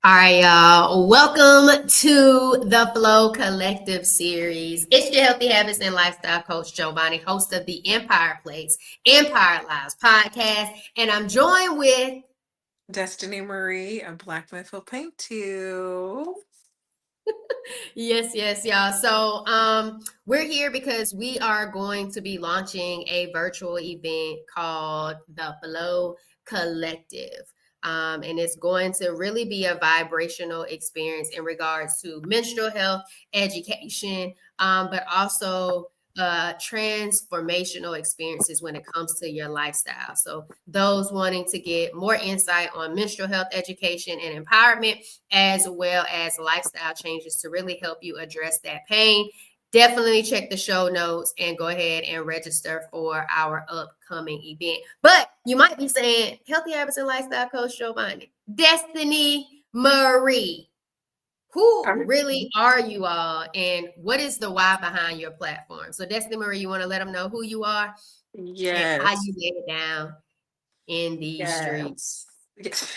All right, y'all. Welcome to the Flow Collective series. It's your Healthy Habits and Lifestyle Coach, Jovonnie, host of the Empire Plates, Empire Lives podcast. And I'm joined with Destini Marie of Black Menstrual Paint too. yes, y'all. So we're here because we are going to be launching a virtual event called the Flow Collective. And it's going to really be a vibrational experience in regards to menstrual health education, but also transformational experiences when it comes to your lifestyle. So those wanting to get more insight on menstrual health education and empowerment, as well as lifestyle changes to really help you address that pain. Definitely check the show notes and go ahead and register for our upcoming event. But you might be saying, Healthy Habits and Lifestyle Coach Jovonnie, Destini Marie, who really are you all, and what is the why behind your platform? So, Destiny Marie, you want to let them know who you are and how Yes, you lay it down in these streets. yes.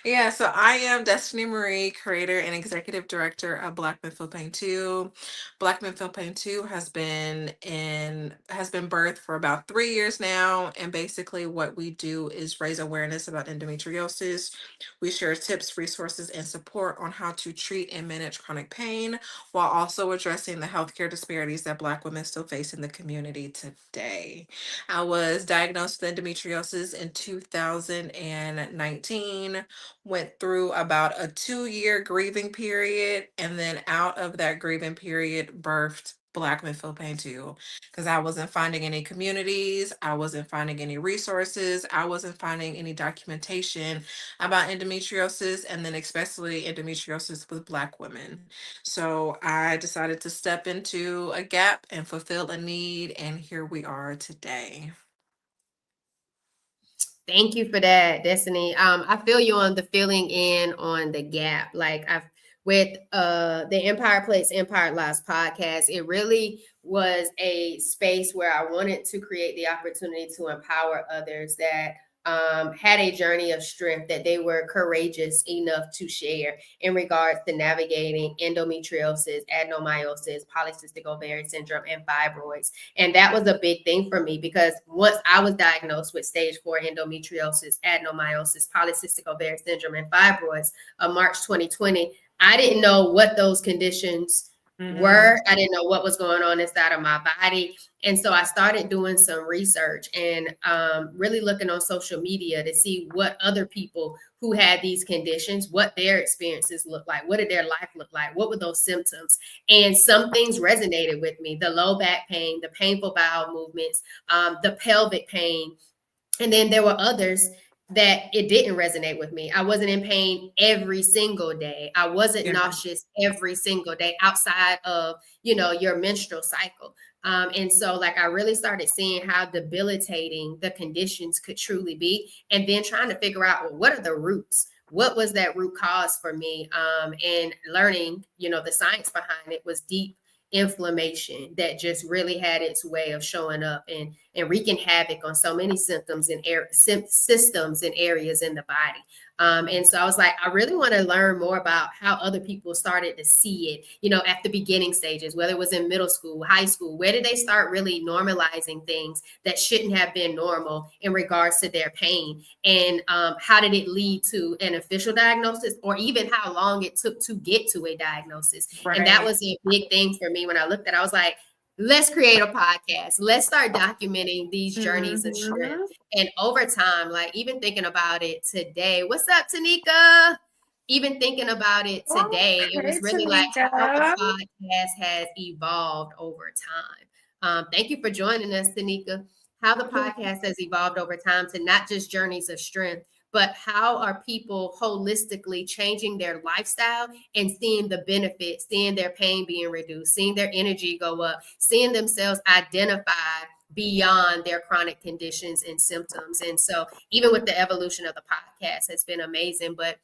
Yeah, so I am Destiny Marie, creator and executive director of Black Men Feel Pain 2. Black Men Feel Pain 2 has been birthed for about 3 years now. And basically what we do is raise awareness about endometriosis. We share tips, resources, and support on how to treat and manage chronic pain while also addressing the healthcare disparities that Black women still face in the community today. I was diagnosed with endometriosis in 2019, went through about a 2 year grieving period, and then out of that grieving period, birthed Black Men Feel Pain too. Because I wasn't finding any communities, I wasn't finding any resources, I wasn't finding any documentation about endometriosis, and then especially endometriosis with Black women. So I decided to step into a gap and fulfill a need, and here we are today. Thank you for that, Destiny. I feel you on the filling in on the gap. Like I've with the Empire Place, Empire Lives podcast, it really was a space where I wanted to create the opportunity to empower others that had a journey of strength that they were courageous enough to share in regards to navigating endometriosis, adenomyosis, polycystic ovarian syndrome, and fibroids. And that was a big thing for me because once I was diagnosed with stage 4 endometriosis, adenomyosis, polycystic ovarian syndrome, and fibroids March 2020, I didn't know what those conditions Hmm. were. I didn't know what was going on inside of my body. And so I started doing some research and really looking on social media to see what other people who had these conditions, what their experiences looked like, what did their life look like, what were those symptoms. And some things resonated with me: the low back pain, the painful bowel movements, the pelvic pain. And then there were others that it didn't resonate with me. I wasn't in pain every single day. I wasn't Yeah. nauseous every single day outside of, your menstrual cycle. And so like I really started seeing how debilitating the conditions could truly be. And then trying to figure out, well, what are the roots? What was that root cause for me? And learning, the science behind it was deep inflammation that just really had its way of showing up and wreaking havoc on so many symptoms and systems and areas in the body. And so I was like, I really want to learn more about how other people started to see it, at the beginning stages, whether it was in middle school, high school. Where did they start really normalizing things that shouldn't have been normal in regards to their pain? And how did it lead to an official diagnosis, or even how long it took to get to a diagnosis? And that Right. was a big thing for me when I looked at it. I was like, let's create a podcast. Let's start documenting these journeys of strength. Hmm. And over time, like even thinking about it today, what's up, Tanika? Even thinking about it today, it Okay, was really like how the Tamika. podcast has evolved over time. Thank you for joining us, Tanika. How the podcast has evolved over time to not just journeys of strength, but how are people holistically changing their lifestyle and seeing the benefits, seeing their pain being reduced, seeing their energy go up, seeing themselves identify beyond their chronic conditions and symptoms. And so even with the evolution of the podcast, it's been amazing. But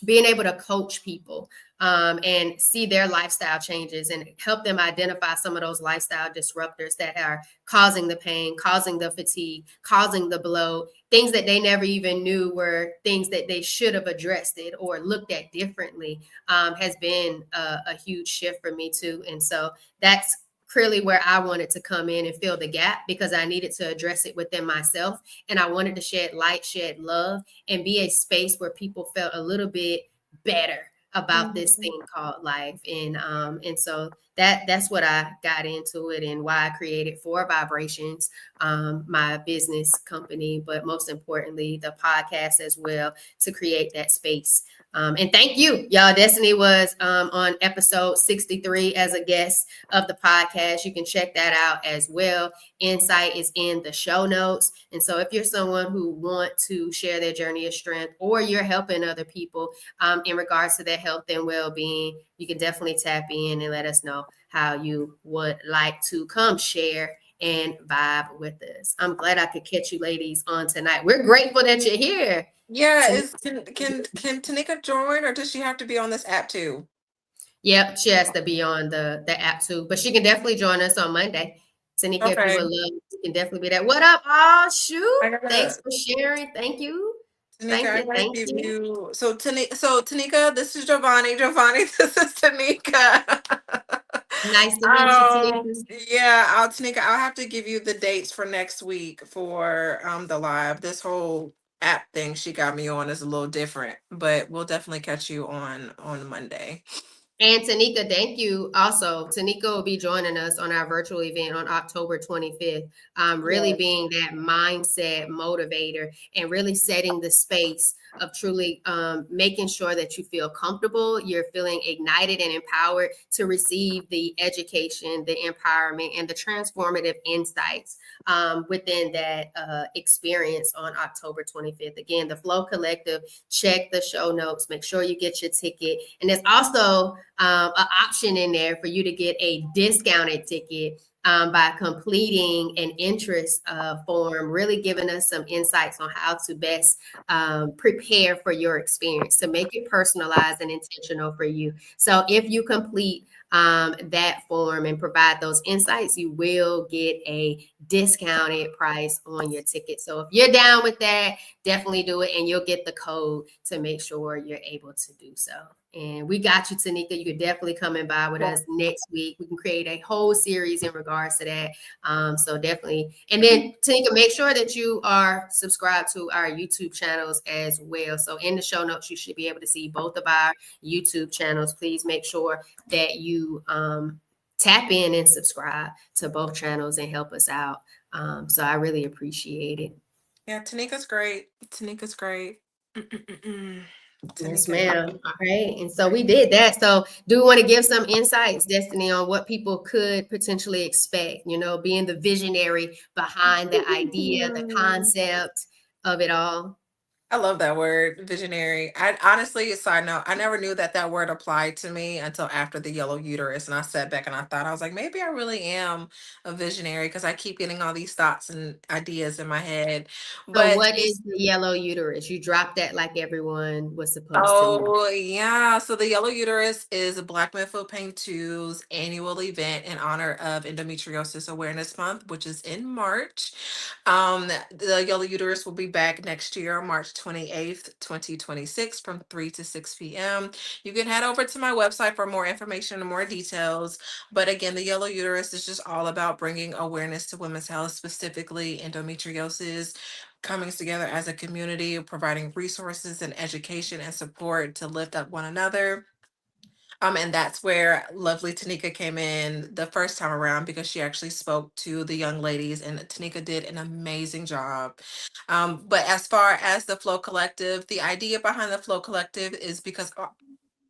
being able to coach people and see their lifestyle changes and help them identify some of those lifestyle disruptors that are causing the pain, causing the fatigue, causing the bloat, things that they never even knew were things that they should have addressed it or looked at differently, has been a huge shift for me too. And so that's clearly where I wanted to come in and fill the gap, because I needed to address it within myself. And I wanted to shed light, shed love, and be a space where people felt a little bit better about this Mhm. thing called life. And so that's what I got into it, and why I created Four Vibrations, my business company, but most importantly the podcast as well, to create that space. And thank you, y'all. Destiny was on episode 63 as a guest of the podcast. You can check that out as well. Insight is in the show notes. And so if you're someone who want to share their journey of strength, or you're helping other people in regards to their health and well-being, you can definitely tap in and let us know how you would like to come share and vibe with us. I'm glad I could catch you ladies on tonight. We're grateful that you're here. Yeah, Tanika. is can Tanika join, or does she have to be on this app too? Yep, she has to be on the app too, but she can definitely join us on Monday. Tanika, if you would Okay. love, you can definitely be there. What up? Oh, shoot. I Thanks gotta for sharing. Thank you. Tanika, Thank I you. gotta Thank give you. you Tanika, this is Jovonnie. Jovonnie, this is Tanika. Nice to meet you, Tanika. Yeah, Tanika, I'll have to give you the dates for next week for the live. This whole app thing she got me on is a little different, but we'll definitely catch you on Monday. And Tanika, thank you. Also, Tanika will be joining us on our virtual event on October 25th, really Yes. being that mindset motivator and really setting the space of truly making sure that you feel comfortable, you're feeling ignited and empowered to receive the education, the empowerment, and the transformative insights within that experience on October 25th. Again, the Flow Collective, check the show notes, make sure you get your ticket. And there's also an option in there for you to get a discounted ticket by completing an interest form, really giving us some insights on how to best prepare for your experience to make it personalized and intentional for you. So if you complete that form and provide those insights, you will get a discounted price on your ticket. So if you're down with that, definitely do it, and you'll get the code to make sure you're able to do so. And we got you, Tanika. You could definitely come and by with us next week. We can create a whole series in regards to that. So definitely. And then, Tanika, make sure that you are subscribed to our YouTube channels as well. So in the show notes, you should be able to see both of our YouTube channels. Please make sure that you tap in and subscribe to both channels and help us out. So I really appreciate it. Yeah, Tanika's great. Tanika's great. Yes, Tanika. ma'am. All right. And so we did that. So do you want to give some insights, Destiny, on what people could potentially expect, being the visionary behind the idea, the concept of it all? I love that word, visionary. I honestly, side note, I never knew that that word applied to me until after the yellow uterus. And I sat back and I thought, I was like, maybe I really am a visionary because I keep getting all these thoughts and ideas in my head. So But what is the yellow uterus? You dropped that like everyone was supposed to know. oh, yeah. So the Yellow Uterus is Black Men Feel Pain 2's annual event in honor of Endometriosis Awareness Month, which is in March. The Yellow Uterus will be back next year, March 28th, 2026, from 3 to 6 p.m. You can head over to my website for more information and more details. But again, the Yellow Uterus is just all about bringing awareness to women's health, specifically endometriosis, coming together as a community, providing resources and education and support to lift up one another. And that's where lovely Tanika came in the first time around because she actually spoke to the young ladies, and Tanika did an amazing job. But as far as the Flow Collective, the idea behind the Flow Collective is because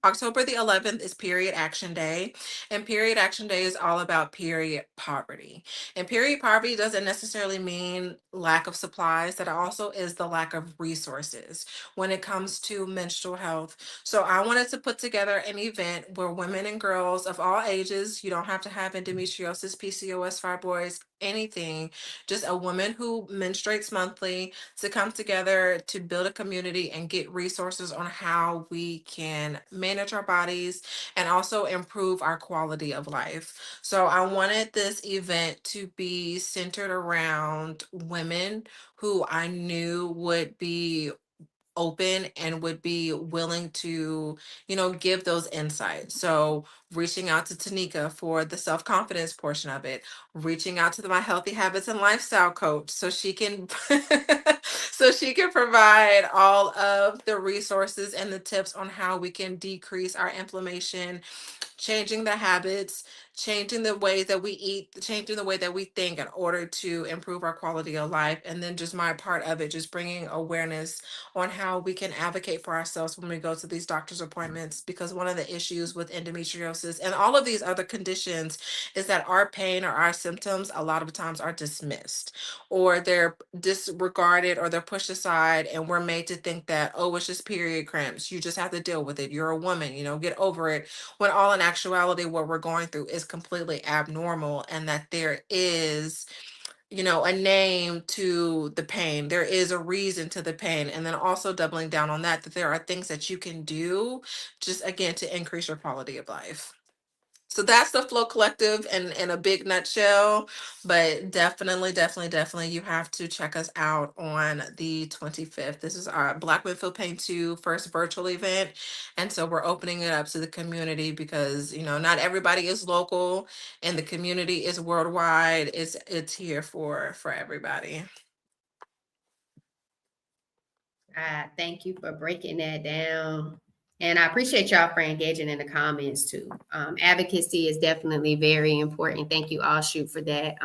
October the 11th is Period Action Day, and Period Action Day is all about period poverty. And period poverty doesn't necessarily mean lack of supplies, that also is the lack of resources when it comes to menstrual health. So I wanted to put together an event where women and girls of all ages, you don't have to have endometriosis, PCOS, fibroids, anything, just a woman who menstruates monthly to come together to build a community and get resources on how we can manage our bodies and also improve our quality of life. So I wanted this event to be centered around women who I knew would be open and would be willing to, give those insights. So reaching out to Tanika for the self-confidence portion of it, reaching out to my healthy habits and lifestyle coach so she can so she can provide all of the resources and the tips on how we can decrease our inflammation, changing the habits, changing the ways that we eat, changing the way that we think in order to improve our quality of life. And then just my part of it, just bringing awareness on how we can advocate for ourselves when we go to these doctor's appointments. Because one of the issues with endometriosis and all of these other conditions is that our pain or our symptoms a lot of times are dismissed, or they're disregarded, or they're pushed aside, and we're made to think that, oh, it's just period cramps, you just have to deal with it, you're a woman, get over it, when all in actuality what we're going through is completely abnormal, and that there is, a name to the pain, there is a reason to the pain. And then also doubling down on that there are things that you can do just again to increase your quality of life. So that's the Flow Collective in a big nutshell. But definitely, definitely, definitely, you have to check us out on the 25th. This is our Black Men Feel Pain 2 first virtual event. And so we're opening it up to the community because, not everybody is local and the community is worldwide. It's here for everybody. Thank you for breaking that down. And I appreciate y'all for engaging in the comments too. Advocacy is definitely very important. Thank you all, shoot, for that.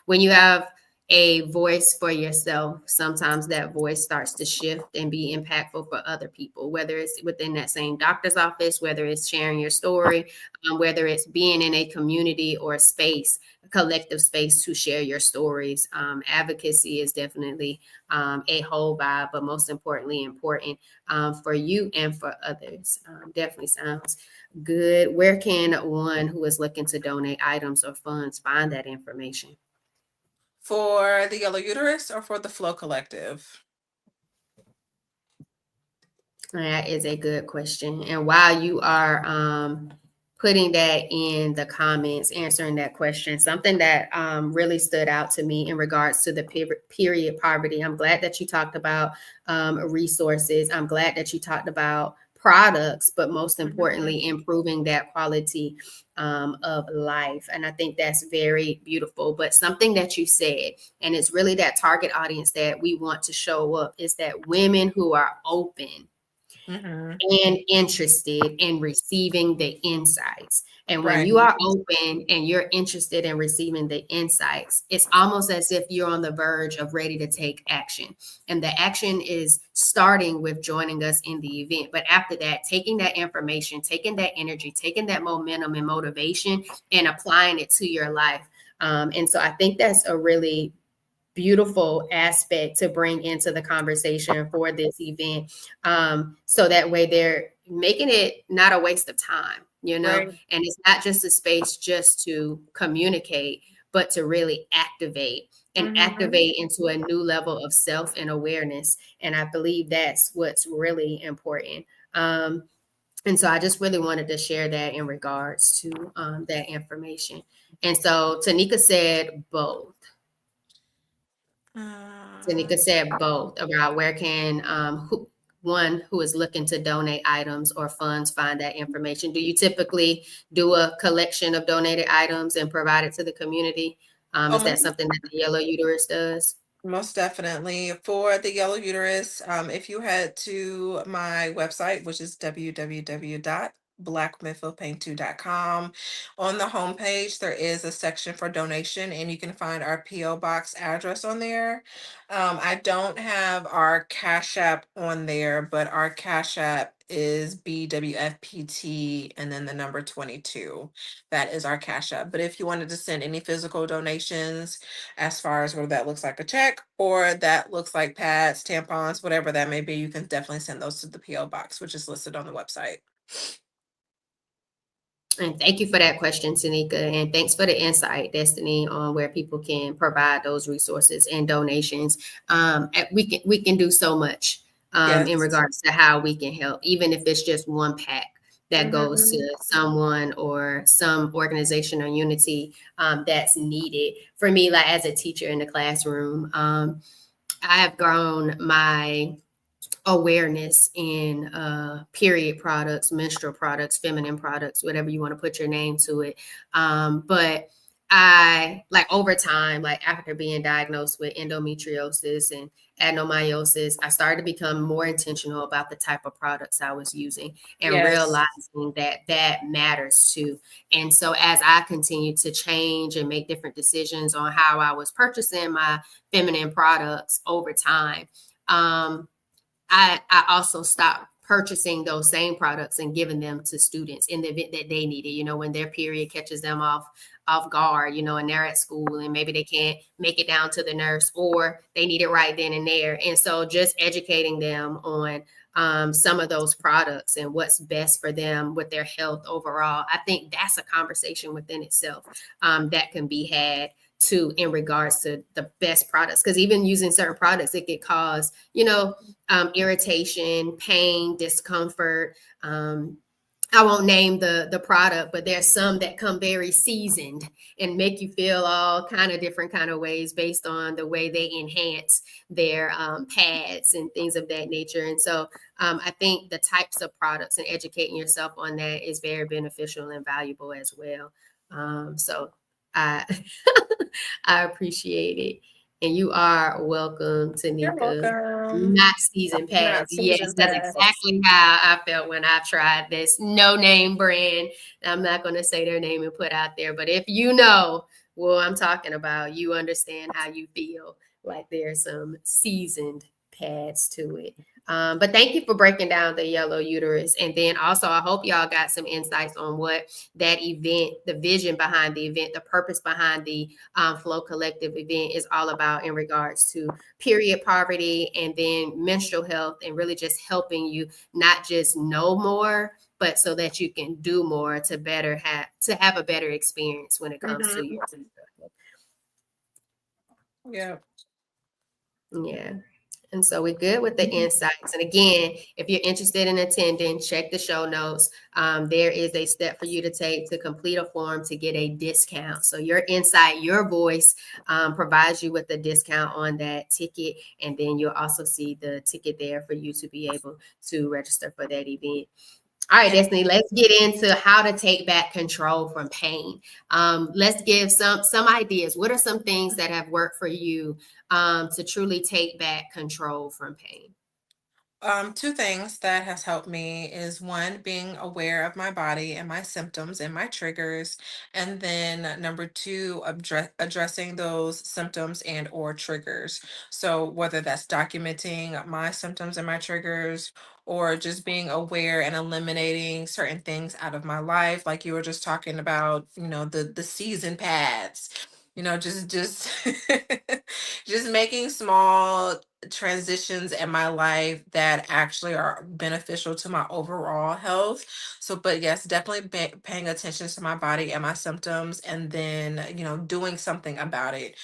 When you have a voice for yourself, sometimes that voice starts to shift and be impactful for other people, whether it's within that same doctor's office, whether it's sharing your story, whether it's being in a community or a space, a collective space to share your stories. Advocacy is definitely a whole vibe, but most importantly, important for you and for others. Definitely sounds good. Where can one who is looking to donate items or funds find that information? For the Yellow Uterus or for the Flow Collective? That is a good question. And while you are putting that in the comments, answering that question, something that really stood out to me in regards to the period poverty. I'm glad that you talked about resources. I'm glad that you talked about products, but most importantly, improving that quality of life. And I think that's very beautiful. But something that you said, and it's really that target audience that we want to show up, is that women who are open Mm-hmm. and interested in receiving the insights. And when Right. you are open and you're interested in receiving the insights, it's almost as if you're on the verge of ready to take action. And the action is starting with joining us in the event. But after that, taking that information, taking that energy, taking that momentum and motivation and applying it to your life. And so I think that's a really beautiful aspect to bring into the conversation for this event. So that way they're making it not a waste of time, Right. and it's not just a space just to communicate, but to really activate and Mm-hmm. activate into a new level of self and awareness. And I believe that's what's really important. And so I just really wanted to share that in regards to that information. And so Tanika said both. Uh, Tanika said both about where can one who is looking to donate items or funds find that information. Do you typically do a collection of donated items and provide it to the community? Is that almost. something that the Yellow Uterus does? Most definitely. For the Yellow Uterus, if you head to my website, which is www.blackmenfeelpain2.com, on the homepage, there is a section for donation, and you can find our P.O. Box address on there. I don't have our Cash App on there, but our Cash App is BWFPT and then the number 22. That is our Cash App. But if you wanted to send any physical donations, as far as whether that looks like a check or that looks like pads, tampons, whatever that may be, you can definitely send those to the P.O. box, which is listed on the website. And thank you for that question, Tanika. And thanks for the insight, Destiny, on where people can provide those resources and donations. We can do so much in Yes. regards to how we can help, even if it's just one pack that goes Hmm. to someone or some organization or unity that's needed. For me, like as a teacher in the classroom, I have grown my awareness in period products, menstrual products, feminine products, whatever you want to put your name to it. But I like over time, like after being diagnosed with endometriosis and adenomyosis, I started to become more intentional about the type of products I was using and Yes. realizing that that matters too. And so as I continued to change and make different decisions on how I was purchasing my feminine products over time, um, I also stopped purchasing those same products and giving them to students in the event that they need it. When their period catches them off guard, and they're at school and maybe they can't make it down to the nurse or they need it right then and there. And so just educating them on some of those products and what's best for them with their health overall. I think that's a conversation within itself that can be had too in regards to the best products. Because even using certain products, it could cause, irritation, pain, discomfort. I won't name the product, but there's some that come very seasoned and make you feel all kind of different kind of ways based on the way they enhance their pads and things of that nature. And so I think the types of products and educating yourself on that is very beneficial and valuable as well. So I I appreciate it. And you are welcome, You're Tanika. welcome. Not season pads. Not Yes, season that's pass. exactly how I felt when I tried this no name brand. I'm not going to say their name and put out there, but if you know what I'm talking about, you understand how you feel like there's some seasoned pads to it. But thank you for breaking down the yellow uterus. And then also, I hope y'all got some insights on what that event, the vision behind the event, the purpose behind the Flow Collective event is all about in regards to period poverty and then menstrual health, and really just helping you not just know more, but so that you can do more to have a better experience when it comes to Hmm. your menstrual Yeah. health. Yeah. And so we're good with the Mhm. insights. And again, if you're interested in attending, check the show notes. There is a step for you to take to complete a form to get a discount. So your insight, your voice provides you with a discount on that ticket. And then you'll also see the ticket there for you to be able to register for that event. All right, And Destiny, let's get into how to take back control from pain. Let's give some ideas. What are some things that have worked for you to truly take back control from pain? two things that has helped me is one, being aware of my body and my symptoms and my triggers, and then number two, addressing those symptoms and or triggers. So whether that's documenting my symptoms and my triggers, or just being aware and eliminating certain things out of my life, like you were just talking about, the season pads. Just just making small transitions in my life that actually are beneficial to my overall health. So, but yes, definitely paying attention to my body and my symptoms, and then, doing something about it.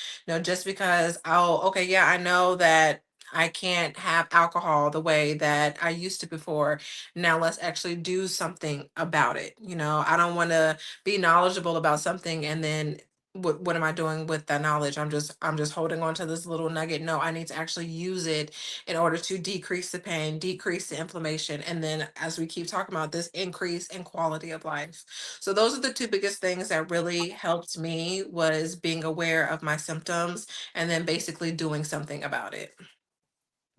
Just because, okay, yeah, I know that I can't have alcohol the way that I used to before. Now let's actually do something about it. I don't want to be knowledgeable about something and then what am I doing with that knowledge? I'm just holding on to this little nugget. No, I need to actually use it in order to decrease the pain, decrease the inflammation, and then as we keep talking about this, increase in quality of life. So those are the two biggest things that really helped me, was being aware of my symptoms and then basically doing something about it.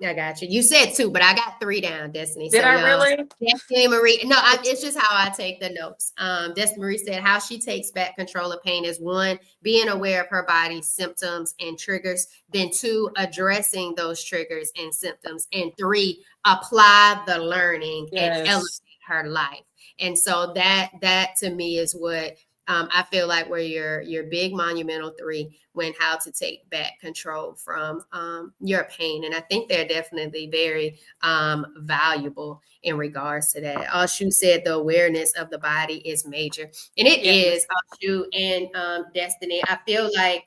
I got you. You said two, but I got three down, Destiny. Did So I y'all, really? Destiny Marie. No, it's just how I take the notes. Destiny Marie said how she takes back control of pain is one, being aware of her body's symptoms and triggers. Then two, addressing those triggers and symptoms. And three, apply the learning and elevate Yes. her life. And so that to me is what I feel like were your big monumental three when how to take back control from your pain. And I think they're definitely very valuable in regards to that. Ashu said the awareness of the body is major. And it is, Yes. Ashu and Destiny. I feel like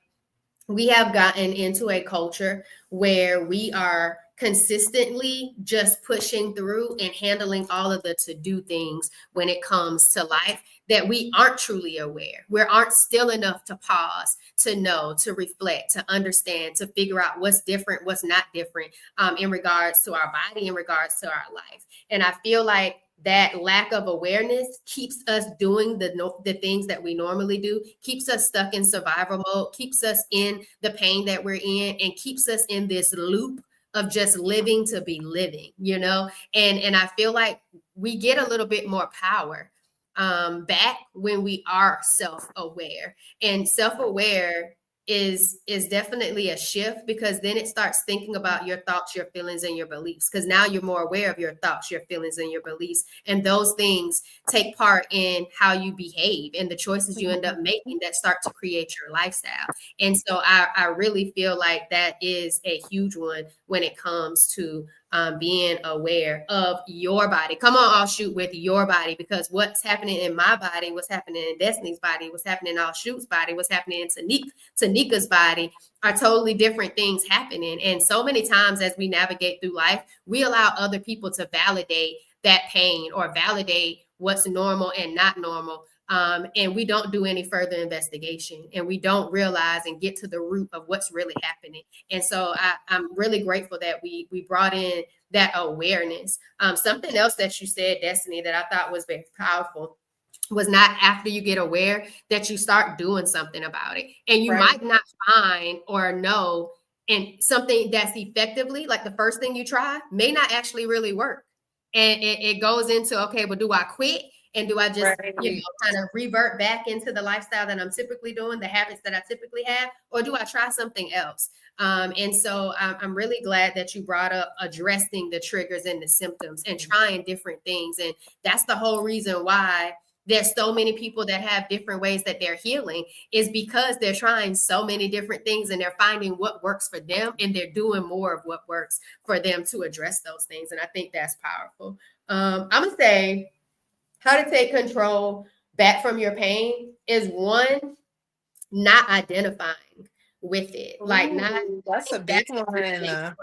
we have gotten into a culture where we are consistently just pushing through and handling all of the to-do things when it comes to life that we aren't truly aware. We aren't still enough to pause, to know, to reflect, to understand, to figure out what's different, what's not different in regards to our body, in regards to our life. And I feel like that lack of awareness keeps us doing the things that we normally do, keeps us stuck in survival mode, keeps us in the pain that we're in, and keeps us in this loop of just living to be living, you know? And I feel like we get a little bit more power back when we are self-aware. And self-aware is definitely a shift, because then it starts thinking about your thoughts, your feelings, and your beliefs, because now you're more aware of your thoughts, your feelings, and your beliefs, and those things take part in how you behave and the choices you end up making that start to create your lifestyle. And so I really feel like that is a huge one when it comes to being aware of your body. Come on, I'll shoot with your body, because what's happening in my body, what's happening in Destiny's body, what's happening in I'll shoot's body, what's happening in Tanika's body are totally different things happening. And so many times as we navigate through life, we allow other people to validate that pain or validate what's normal and not normal. And we don't do any further investigation, and we don't realize and get to the root of what's really happening. And so I'm really grateful that we brought in that awareness. Something else that you said, Destiny, that I thought was very powerful was not after you get aware that you start doing something about it. And you Right. might not find or know, and something that's effectively, like the first thing you try may not actually really work. And it goes into, okay, well, do I quit? And do I just, Right. kind of revert back into the lifestyle that I'm typically doing, the habits that I typically have, or do I try something else? And so I'm really glad that you brought up addressing the triggers and the symptoms and trying different things. And that's the whole reason why there's so many people that have different ways that they're healing, is because they're trying so many different things and they're finding what works for them, and they're doing more of what works for them to address those things. And I think that's powerful. I'm gonna say how to take control back from your pain is one, not identifying with it. Like not, Ooh, that's a big that's a big one. thing.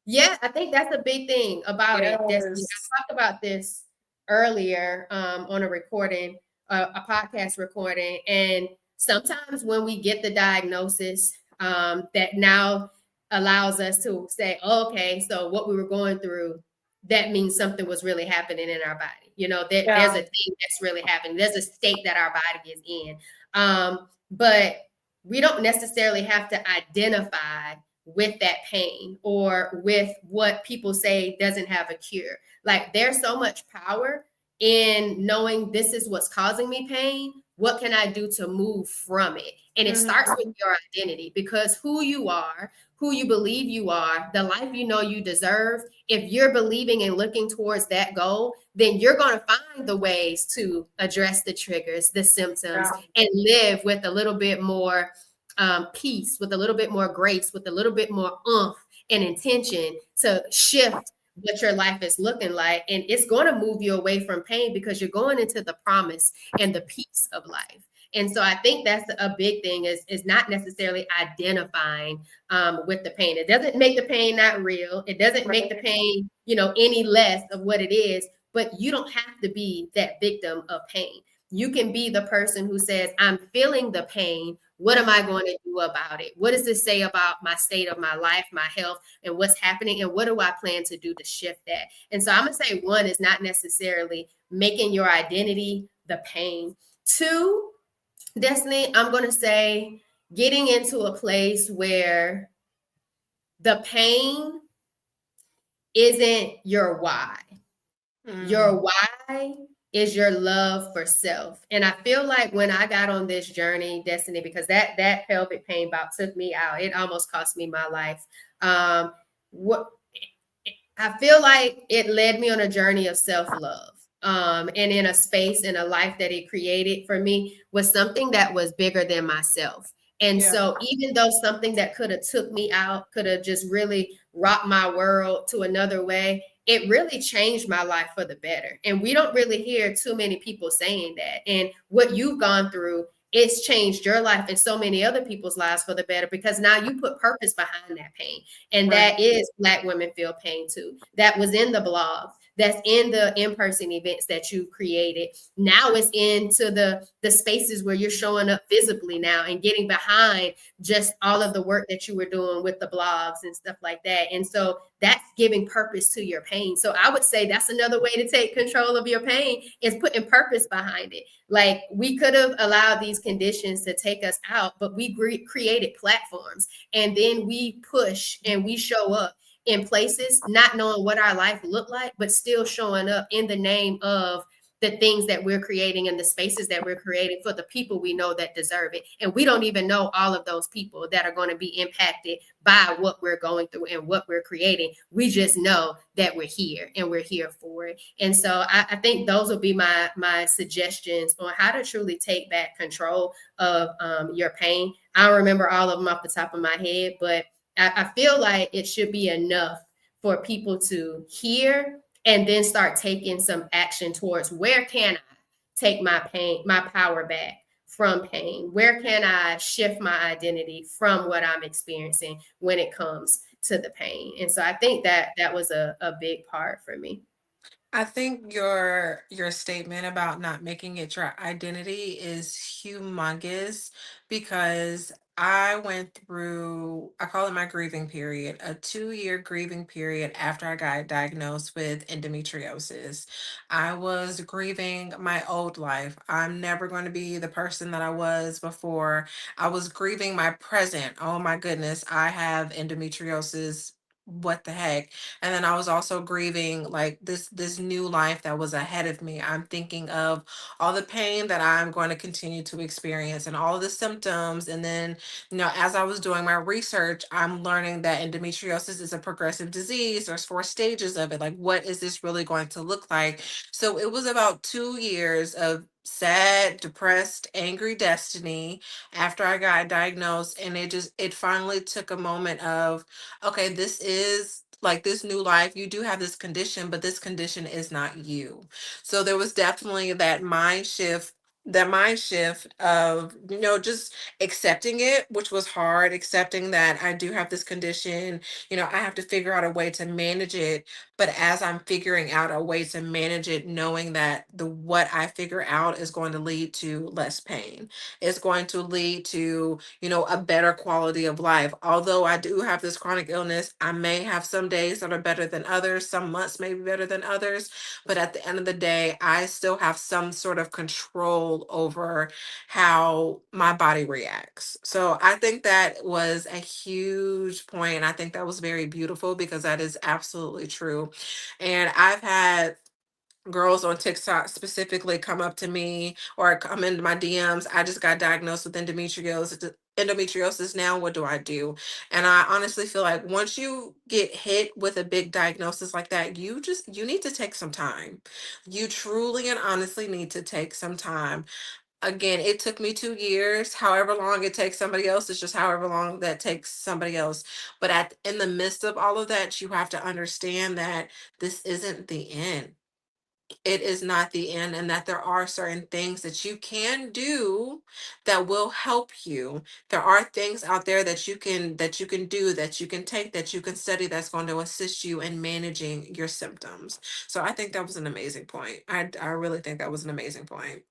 Yeah, I think that's a big thing about it. Destiny. Yes. I talked about this earlier on a recording, a podcast recording. And sometimes when we get the diagnosis, that now allows us to say, oh, okay, so what we were going through, that means something was really happening in our body. You know, there's Yeah. a thing that's really happening. There's a state that our body is in. But we don't necessarily have to identify with that pain or with what people say doesn't have a cure. Like there's so much power in knowing this is what's causing me pain. What can I do to move from it? And it starts with Mhm. your identity, because who you are, who you believe you are, the life you know you deserve, if you're believing and looking towards that goal, then you're going to find the ways to address the triggers, the symptoms, Yeah. and live with a little bit more peace, with a little bit more grace, with a little bit more oomph and intention to shift what your life is looking like. And it's going to move you away from pain, because you're going into the promise and the peace of life. And so I think that's a big thing, is not necessarily identifying with the pain. It doesn't make the pain not real. It doesn't make the Right. pain, any less of what it is, but you don't have to be that victim of pain. You can be the person who says, I'm feeling the pain. What am I going to do about it? What does this say about my state of my life, my health, and what's happening? And what do I plan to do to shift that? And so I'm going to say one is not necessarily making your identity the pain. Two, Destiny, I'm going to say getting into a place where the pain isn't your why. Your Mm. why is your love for self. And I feel like when I got on this journey, Destiny, because that pelvic pain bout took me out. It almost cost me my life. What I feel like it led me on a journey of self-love. and in a space, in a life that it created for me, was something that was bigger than myself. And Yeah. so even though something that could have took me out, could have just really rocked my world to another way, it really changed my life for the better. And we don't really hear too many people saying that. And what you've gone through, it's changed your life and so many other people's lives for the better, because now you put purpose behind that pain. And Right. that is Black Women Feel Pain Too. That was in the blogs. That's in the in-person events that you created. Now it's into the spaces where you're showing up visibly now and getting behind just all of the work that you were doing with the blogs and stuff like that. And so that's giving purpose to your pain. So I would say that's another way to take control of your pain, is putting purpose behind it. Like, we could have allowed these conditions to take us out, but we created platforms, and then we push and we show up in places, not knowing what our life looked like, but still showing up in the name of the things that we're creating and the spaces that we're creating for the people we know that deserve it. And we don't even know all of those people that are going to be impacted by what we're going through and what we're creating. We just know that we're here and we're here for it. And so I think those will be my suggestions on how to truly take back control of your pain. I don't remember all of them off the top of my head, but I feel like it should be enough for people to hear and then start taking some action towards, where can I take my pain, my power back from pain? Where can I shift my identity from what I'm experiencing when it comes to the pain? And so I think that was a big part for me. I think your statement about not making it your identity is humongous, because I went through, I call it my grieving period, a 2-year grieving period after I got diagnosed with endometriosis. I was grieving my old life. I'm never going to be the person that I was before. I was grieving my present. Oh my goodness, I have endometriosis. What the heck? And then I was also grieving like this new life that was ahead of me. I'm thinking of all the pain that I'm going to continue to experience and all of the symptoms. And then, as I was doing my research, I'm learning that endometriosis is a progressive disease. There's 4 stages of it. Like, what is this really going to look like? So it was about 2 years of sad, depressed, angry Destiny after I got diagnosed. And it finally took a moment of, okay, this is like this new life. You do have this condition, but this condition is not you. So there was definitely that mind shift of, just accepting it, which was hard, accepting that I do have this condition. I have to figure out a way to manage it. But as I'm figuring out a way to manage it, knowing that the what I figure out is going to lead to less pain, it's going to lead to, a better quality of life. Although I do have this chronic illness, I may have some days that are better than others, some months may be better than others, but at the end of the day, I still have some sort of control over how my body reacts. So I think that was a huge point. I think that was very beautiful, because that is absolutely true. And I've had girls on TikTok specifically come up to me or come into my DMs. I just got diagnosed with endometriosis. Endometriosis now, what do I do? And I honestly feel like once you get hit with a big diagnosis like that, you need to take some time. You truly and honestly need to take some time. Again, it took me 2 years. However long it takes somebody else, it's just however long that takes somebody else. But in the midst of all of that, you have to understand that this isn't the end. It is not the end, and that there are certain things that you can do that will help you. There are things out there that you can do, that you can take, that you can study, that's going to assist you in managing your symptoms. So I think that was an amazing point. I really think that was an amazing point.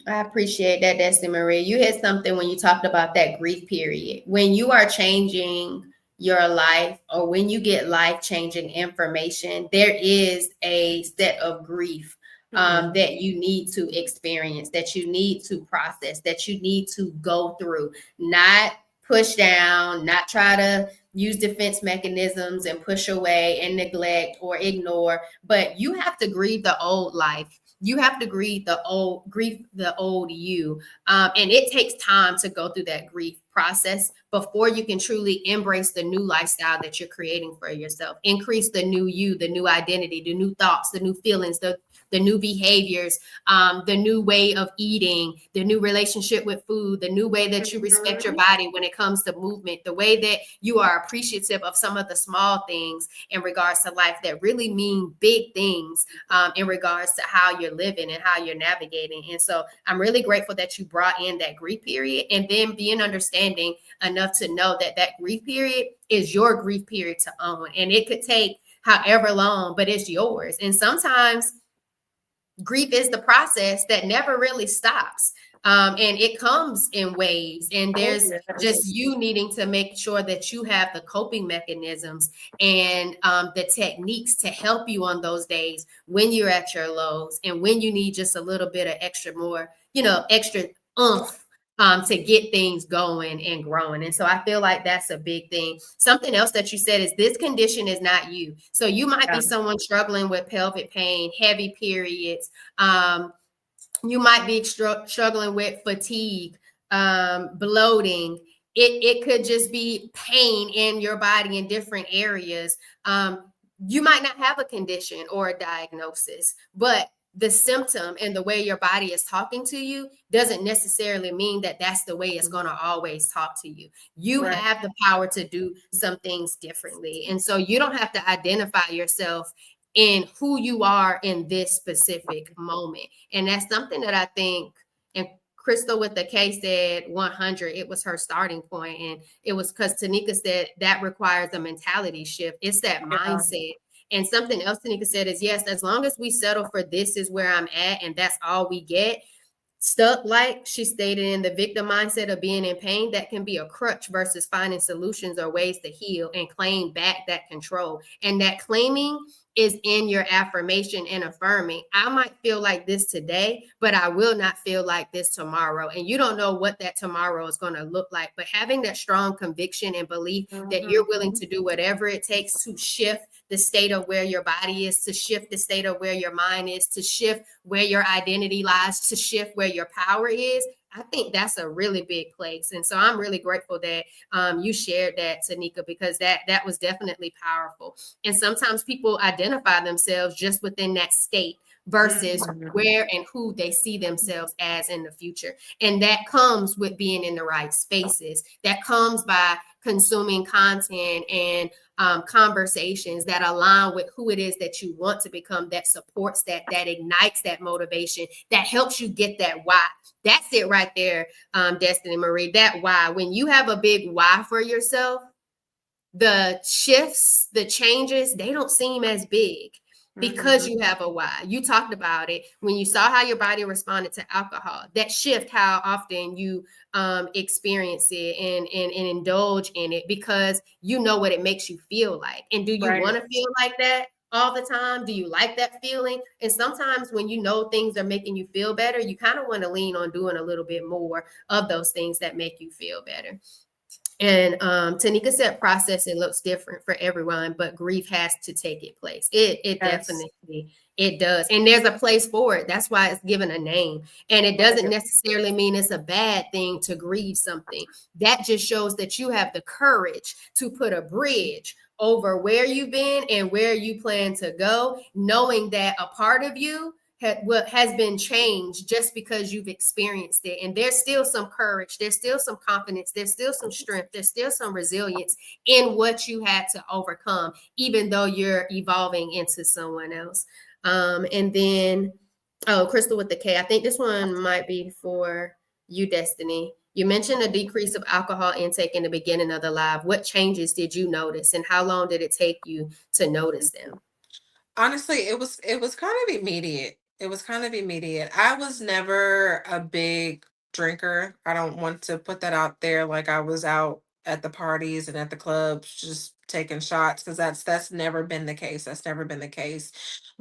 I appreciate that, Destiny Marie. You hit something when you talked about that grief period. When you are changing your life, or when you get life changing information, there is a set of grief Mhm. that you need to experience, that you need to process, that you need to go through, not push down, not try to use defense mechanisms and push away and neglect or ignore, but you have to grieve the old life. You have to grieve the old you, and it takes time to go through that grief process before you can truly embrace the new lifestyle that you're creating for yourself. Increase the new you, the new identity, the new thoughts, the new feelings, the new behaviors, the new way of eating, the new relationship with food, the new way that you respect your body when it comes to movement, the way that you are appreciative of some of the small things in regards to life that really mean big things in regards to how you're living and how you're navigating. And so I'm really grateful that you brought in that grief period, and then being understanding enough to know that that grief period is your grief period to own. And it could take however long, but it's yours. And sometimes grief is the process that never really stops. And it comes in waves, and Oh, there's just yes. you needing to make sure that you have the coping mechanisms and the techniques to help you on those days when you're at your lows and when you need just a little bit of extra more, extra oomph to get things going and growing. And so I feel like that's a big thing. Something else that you said is this condition is not you. So you might be Yeah. someone struggling with pelvic pain, heavy periods. You might be struggling with fatigue, bloating. It could just be pain in your body in different areas. You might not have a condition or a diagnosis, but the symptom and the way your body is talking to you doesn't necessarily mean that that's the way it's going to always talk to you. You Right. have the power to do some things differently. And so you don't have to identify yourself in who you are in this specific moment. And that's something that I think, and Crystal with the K said 100, it was her starting point. And it was because Tanika said that requires a mentality shift. It's that Yeah. mindset. And something else Tanika said is, yes, as long as we settle for this is where I'm at and that's all we get, stuck, like she stated, in the victim mindset of being in pain, that can be a crutch versus finding solutions or ways to heal and claim back that control. And that claiming is in your affirmation and affirming, I might feel like this today, but I will not feel like this tomorrow. And you don't know what that tomorrow is going to look like. But having that strong conviction and belief that you're willing Mhm. to do whatever it takes to shift the state of where your body is, to shift the state of where your mind is, to shift where your identity lies, to shift where your power is, I think that's a really big place. And so I'm really grateful that you shared that, Tanika, because that was definitely powerful. And sometimes people identify themselves just within that state versus Mhm. where and who they see themselves as in the future. And that comes with being in the right spaces. That comes by consuming content and conversations that align with who it is that you want to become, that supports that ignites that motivation, that helps you get that why. That's it right there, Destini Marie. That why. When you have a big why for yourself, the shifts, the changes, they don't seem as big because Mhm. you have a why. You talked about it when you saw how your body responded to alcohol. That shift, how often you experience it and indulge in it because you know what it makes you feel like. And do you Right. want to feel like that all the time? Do you like that feeling? And sometimes when you know things are making you feel better, you kind of want to lean on doing a little bit more of those things that make you feel better. And Tanika said processing looks different for everyone, but grief has to take its place. It Yes. definitely it does. And there's a place for it. That's why it's given a name. And it doesn't Right. necessarily mean it's a bad thing to grieve something. That just shows that you have the courage to put a bridge over where you've been and where you plan to go, knowing that a part of you what has been changed just because you've experienced it. And there's still some courage, there's still some confidence, there's still some strength, there's still some resilience in what you had to overcome, even though you're evolving into someone else. And then, oh, Crystal with the K, I think this one might be for you, Destini. You mentioned a decrease of alcohol intake in the beginning of the live. What changes did you notice, and how long did it take you to notice them? Honestly, it was kind of immediate. It was kind of immediate. I was never a big drinker. I don't want to put that out there like I was out at the parties and at the clubs just taking shots, because that's never been the case. That's never been the case.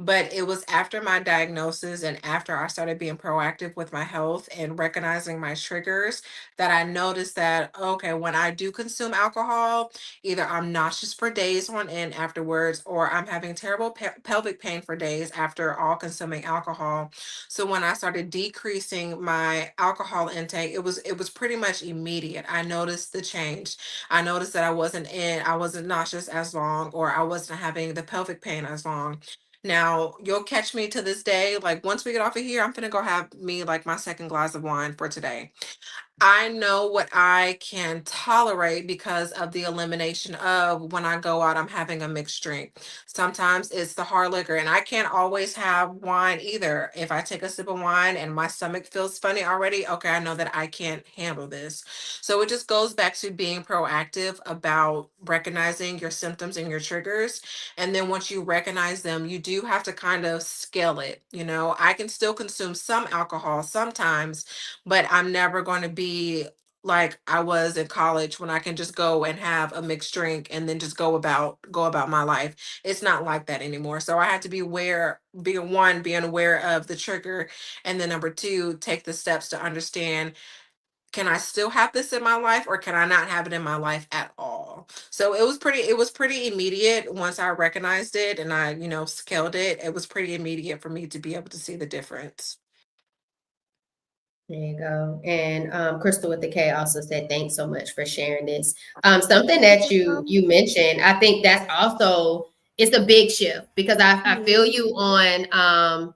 But it was after my diagnosis and after I started being proactive with my health and recognizing my triggers that I noticed that, okay, when I do consume alcohol, either I'm nauseous for days on end afterwards, or I'm having terrible pelvic pain for days after all consuming alcohol. So when I started decreasing my alcohol intake, it was pretty much immediate. I noticed the change. I noticed that I wasn't nauseous as long, or I wasn't having the pelvic pain as long. Now, you'll catch me to this day. Like, once we get off of here, I'm gonna go have me like my second glass of wine for today. I know what I can tolerate because of the elimination of when I go out, I'm having a mixed drink. Sometimes it's the hard liquor, and I can't always have wine either. If I take a sip of wine and my stomach feels funny already, okay, I know that I can't handle this. So it just goes back to being proactive about recognizing your symptoms and your triggers. And then once you recognize them, you do have to kind of scale it. I can still consume some alcohol sometimes, but I'm never going to be like I was in college when I can just go and have a mixed drink and then just go about my life. It's not like that anymore. So I have to be aware, being aware of the trigger, and then number two, take the steps to understand, can I still have this in my life, or can I not have it in my life at all? So it was pretty immediate once I recognized it and I, scaled it. It was pretty immediate for me to be able to see the difference. There you go. And Crystal with the K also said, "Thanks so much for sharing this." Something that you mentioned, I think that's also it's a big shift because I feel Mhm. you on.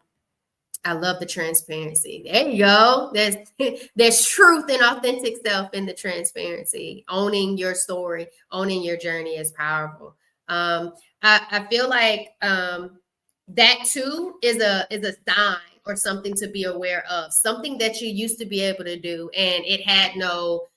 I love the transparency. There you go. There's truth and authentic self in the transparency. Owning your story, owning your journey is powerful. I feel like that too is a sign or something to be aware of. Something that you used to be able to do and it had no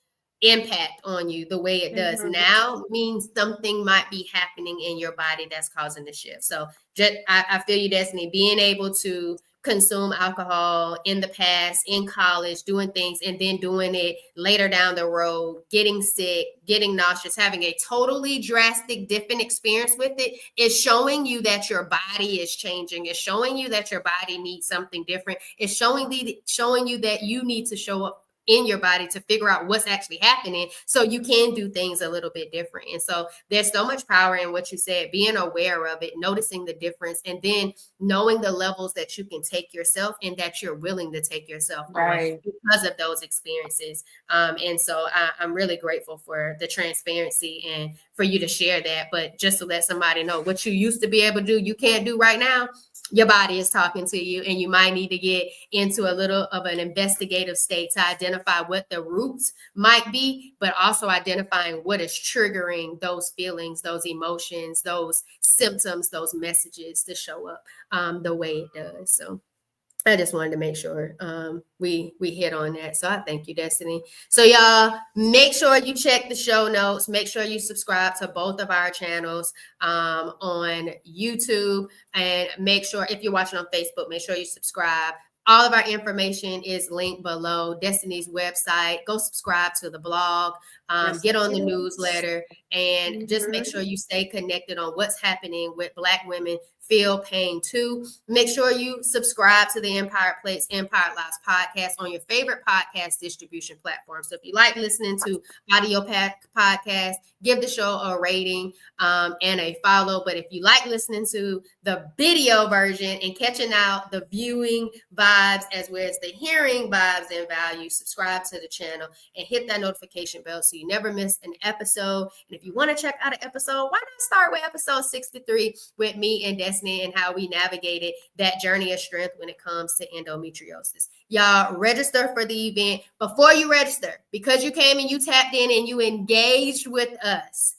impact on you the way it does Mhm. now means something might be happening in your body that's causing the shift. So just I feel you, Destiny, being able to consume alcohol in the past, in college, doing things, and then doing it later down the road, getting sick, getting nauseous, having a totally drastic, different experience with it is showing you that your body is changing. It's showing you that your body needs something different. It's showing you that you need to show up in your body to figure out what's actually happening so you can do things a little bit different. And so there's so much power in what you said, being aware of it, noticing the difference, and then knowing the levels that you can take yourself and that you're willing to take yourself on Right. because of those experiences. And so I'm really grateful for the transparency and for you to share that. But just to let somebody know what you used to be able to do, you can't do right now. Your body is talking to you, and you might need to get into a little of an investigative state to identify what the roots might be, but also identifying what is triggering those feelings, those emotions, those symptoms, those messages to show up the way it does. So I just wanted to make sure we hit on that. So I thank you, Destiny. So y'all make sure you check the show notes. Make sure you subscribe to both of our channels on YouTube, and make sure if you're watching on Facebook, make sure you subscribe. All of our information is linked below. Destiny's website. Go subscribe to the blog. Yes, Get on the yes. newsletter, and just make Mhm. sure you stay connected on what's happening with Black women feel pain too. Make sure you subscribe to the Empire Plates, Empire Lives podcast on your favorite podcast distribution platform. So if you like listening to audio podcast, give the show a rating and a follow. But if you like listening to the video version and catching out the viewing vibes as well as the hearing vibes and value, subscribe to the channel and hit that notification bell so you never miss an episode. And if you want to check out an episode, why not start with episode 63 with me and Destiny and how we navigated that journey of strength when it comes to endometriosis. Y'all register for the event. Before you register, because you came and you tapped in and you engaged with us,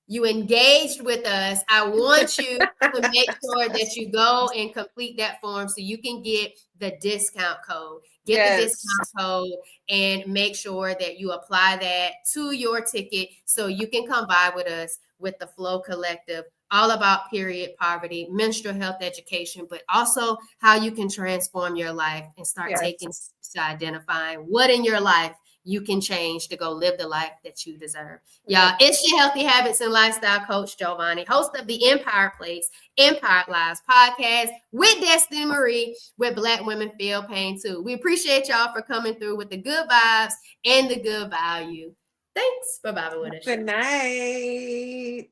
I want you to make sure that you go and complete that form so you can get the discount code. Get the discount Yes. code and make sure that you apply that to your ticket so you can come by with us with the Flow Collective, all about period poverty, menstrual health education, but also how you can transform your life and start taking Yes. steps to identifying what in your life you can change to go live the life that you deserve. Y'all, it's your Healthy Habits and Lifestyle Coach, Jovonnie, host of the Empire Place, Empire Lives podcast with Destini Marie, where Black women feel pain too. We appreciate y'all for coming through with the good vibes and the good value. Thanks for vibing with us. Good night.